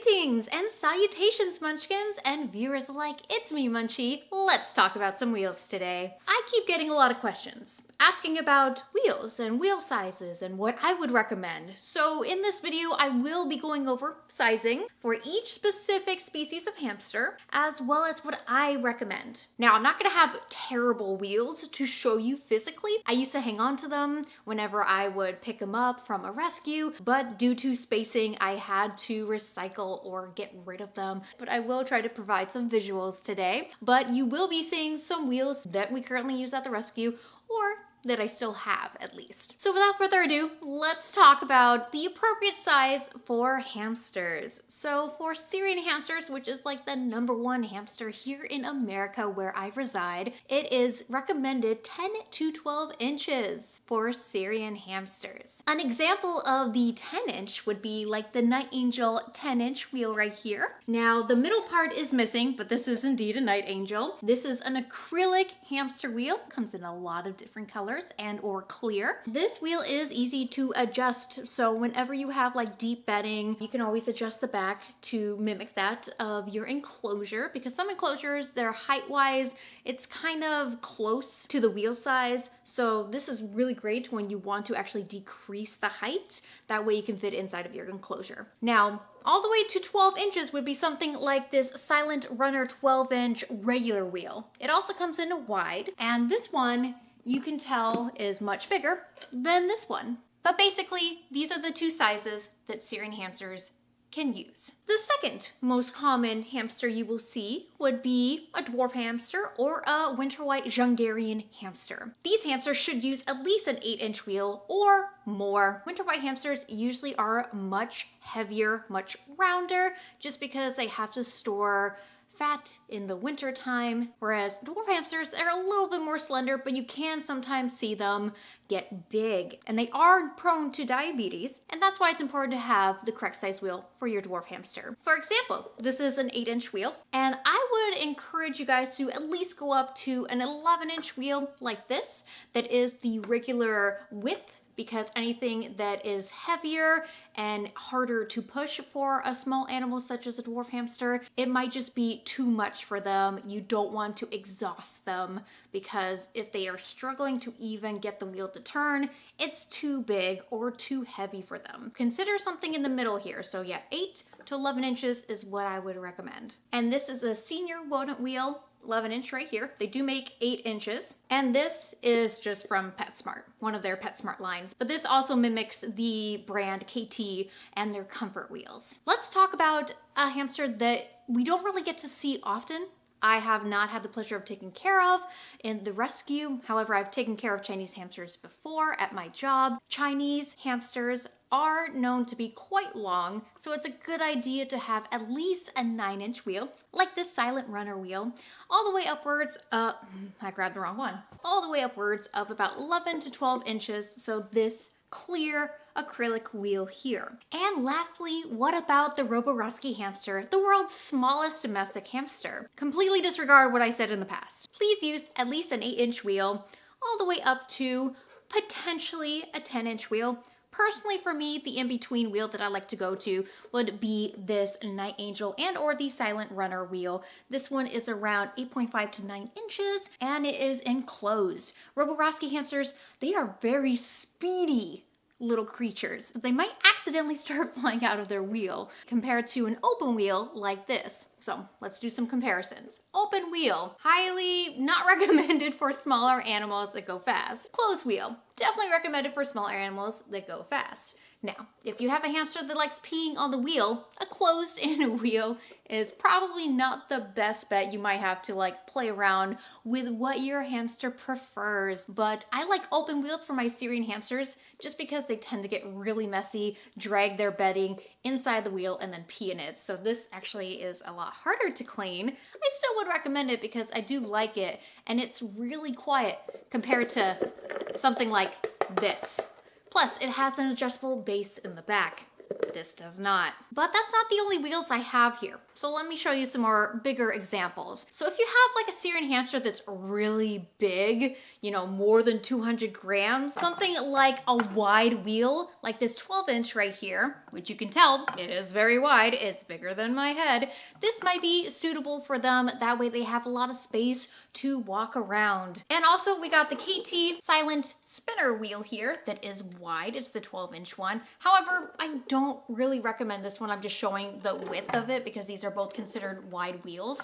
Greetings and salutations, Munchkins and viewers alike. It's me, Munchie. Let's talk about some wheels today. I keep getting a lot of questions asking about wheels and wheel sizes and what I would recommend. So in this video, I will be going over sizing for each specific species of hamster, as well as what I recommend. Now, I'm not gonna have terrible wheels to show you physically. I used to hang on to them whenever I would pick them up from a rescue, but due to spacing, I had to recycle or get rid of them. But I will try to provide some visuals today. But you will be seeing some wheels that we currently use at the rescue, or that I still have at least. So without further ado, let's talk about the appropriate size for hamsters. So for Syrian hamsters, which is like the #1 hamster here in America where I reside, it is recommended 10 to 12 inches for Syrian hamsters. An example of the 10-inch would be like the Night Angel 10-inch wheel right here. Now the middle part is missing, but this is indeed a Night Angel. This is an acrylic hamster wheel, comes in a lot of different colors and or clear. This wheel is easy to adjust, so whenever you have like deep bedding, you can always adjust the back to mimic that of your enclosure, because some enclosures, they're height-wise, it's kind of close to the wheel size, so this is really great when you want to actually decrease the height. That way you can fit inside of your enclosure. Now, all the way to 12 inches would be something like this Silent Runner 12-inch regular wheel. It also comes in a wide, and this one you can tell is much bigger than this one. But basically, these are the two sizes that Syrian hamsters can use. The second most common hamster you will see would be a dwarf hamster or a winter white Hungarian hamster. These hamsters should use at least an 8-inch wheel or more. Winter white hamsters usually are much heavier, much rounder, just because they have to store fat in the winter time, whereas dwarf hamsters are a little bit more slender, but you can sometimes see them get big, and they are prone to diabetes, and that's why it's important to have the correct size wheel for your dwarf hamster. For example, this is an 8-inch wheel, and I would encourage you guys to at least go up to an 11-inch wheel like this, that is the regular width, because anything that is heavier and harder to push for a small animal such as a dwarf hamster, it might just be too much for them. You don't want to exhaust them, because if they are struggling to even get the wheel to turn, it's too big or too heavy for them. Consider something in the middle here. So yeah, 8 to 11 inches is what I would recommend. And this is a senior rodent wheel, 11-inch right here. They do make 8 inches. And this is just from PetSmart, one of their PetSmart lines. But this also mimics the brand KT and their comfort wheels. Let's talk about a hamster that we don't really get to see often. I have not had the pleasure of taking care of in the rescue. However, I've taken care of Chinese hamsters before at my job. Chinese hamsters are known to be quite long, so it's a good idea to have at least a 9-inch wheel, like this Silent Runner wheel, all the way upwards, I grabbed the wrong one, all the way upwards of about 11 to 12 inches, so this clear acrylic wheel here. And lastly, what about the Roborovski hamster, the world's smallest domestic hamster? Completely disregard what I said in the past. Please use at least an 8-inch wheel, all the way up to potentially a 10-inch wheel. Personally, for me, the in-between wheel that I like to go to would be this Night Angel and or the Silent Runner wheel. This one is around 8.5 to 9 inches, and it is enclosed. Roborovski hamsters, they are very speedy little creatures. They might accidentally start flying out of their wheel compared to an open wheel like this. So let's do some comparisons. Open wheel, highly not recommended for smaller animals that go fast. Closed wheel, definitely recommended for smaller animals that go fast. Now, if you have a hamster that likes peeing on the wheel, a closed-in wheel is probably not the best bet. You might have to like play around with what your hamster prefers. But I like open wheels for my Syrian hamsters just because they tend to get really messy, drag their bedding inside the wheel, and then pee in it. So this actually is a lot harder to clean. I still would recommend it because I do like it, and it's really quiet compared to something like this. Plus, it has an adjustable base in the back. This does not. But that's not the only wheels I have here. So let me show you some more bigger examples. So if you have like a Syrian hamster that's really big, you know, more than 200 grams, something like a wide wheel, like this 12-inch right here, which you can tell it is very wide, it's bigger than my head, this might be suitable for them. That way they have a lot of space to walk around. And also we got the KT silent spinner wheel here that is wide. It's the 12-inch one. However, I don't really recommend this one. I'm just showing the width of it because these are both considered wide wheels.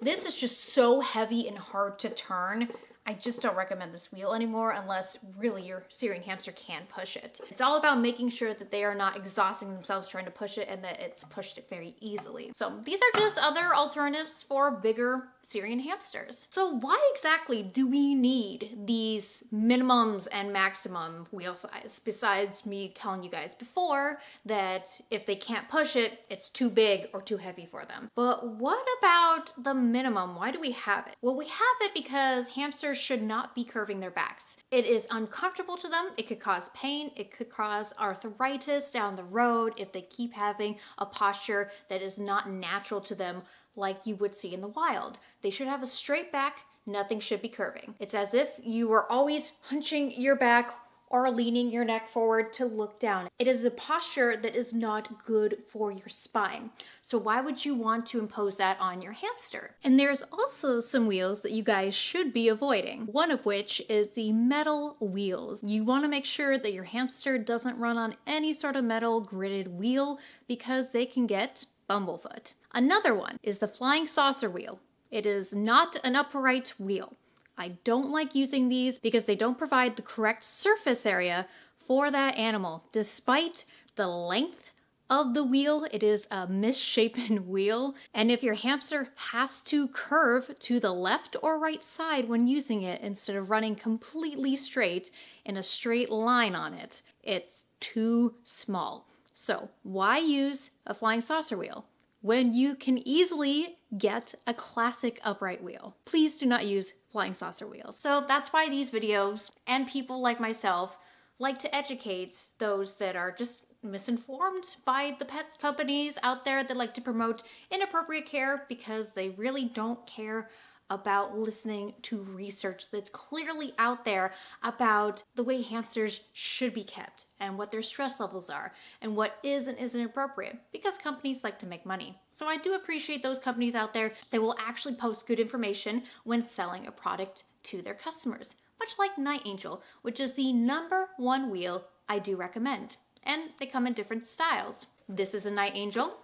This is just so heavy and hard to turn. I just don't recommend this wheel anymore unless really your Syrian hamster can push it. It's all about making sure that they are not exhausting themselves trying to push it and that it's pushed very easily. So these are just other alternatives for bigger Syrian hamsters. So why exactly do we need these minimums and maximum wheel size? Besides me telling you guys before that if they can't push it, it's too big or too heavy for them. But what about the minimum? Why do we have it? Well, we have it because hamsters should not be curving their backs. It is uncomfortable to them. It could cause pain. It could cause arthritis down the road if they keep having a posture that is not natural to them like you would see in the wild. They should have a straight back. Nothing should be curving. It's as if you were always hunching your back or leaning your neck forward to look down. It is a posture that is not good for your spine. So why would you want to impose that on your hamster? And there's also some wheels that you guys should be avoiding. One of which is the metal wheels. You want to make sure that your hamster doesn't run on any sort of metal gridded wheel because they can get bumblefoot. Another one is the flying saucer wheel. It is not an upright wheel. I don't like using these because they don't provide the correct surface area for that animal. Despite the length of the wheel, it is a misshapen wheel. And if your hamster has to curve to the left or right side when using it instead of running completely straight in a straight line on it, it's too small. So why use a flying saucer wheel when you can easily get a classic upright wheel? Please do not use flying saucer wheels. So that's why these videos and people like myself like to educate those that are just misinformed by the pet companies out there that like to promote inappropriate care because they really don't care about listening to research that's clearly out there about the way hamsters should be kept and what their stress levels are and what is and isn't appropriate, because companies like to make money. So I do appreciate those companies out there that will actually post good information when selling a product to their customers, much like Night Angel, which is the #1 wheel I do recommend. And they come in different styles. This is a Night Angel,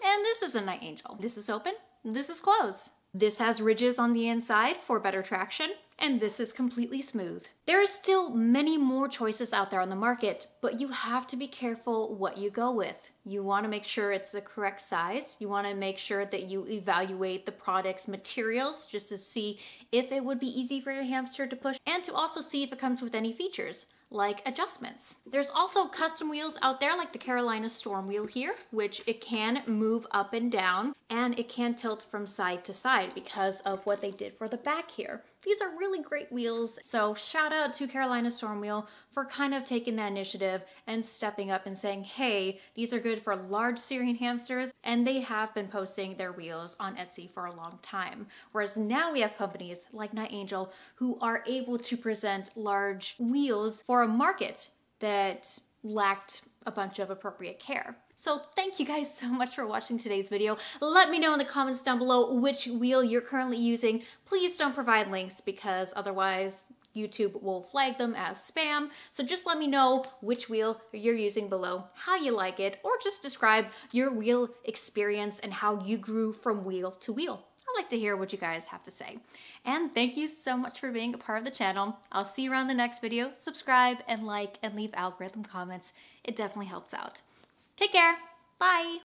and this is a Night Angel. This is open, this is closed. This has ridges on the inside for better traction, and this is completely smooth. There are still many more choices out there on the market, but you have to be careful what you go with. You want to make sure it's the correct size. You want to make sure that you evaluate the product's materials just to see if it would be easy for your hamster to push, and to also see if it comes with any features like adjustments. There's also custom wheels out there like the Carolina Storm wheel here, which it can move up and down and it can tilt from side to side because of what they did for the back here. These are really great wheels. So shout out to Carolina Storm Wheel for kind of taking that initiative and stepping up and saying, hey, these are good for large Syrian hamsters, and they have been posting their wheels on Etsy for a long time. Whereas now we have companies like Night Angel who are able to present large wheels for a market that lacked a bunch of appropriate care. So thank you guys so much for watching today's video. Let me know in the comments down below which wheel you're currently using. Please don't provide links because otherwise YouTube will flag them as spam. So just let me know which wheel you're using below, how you like it, or just describe your wheel experience and how you grew from wheel to wheel. I'd like to hear what you guys have to say. And thank you so much for being a part of the channel. I'll see you around the next video. Subscribe and like and leave algorithm comments. It definitely helps out. Take care. Bye.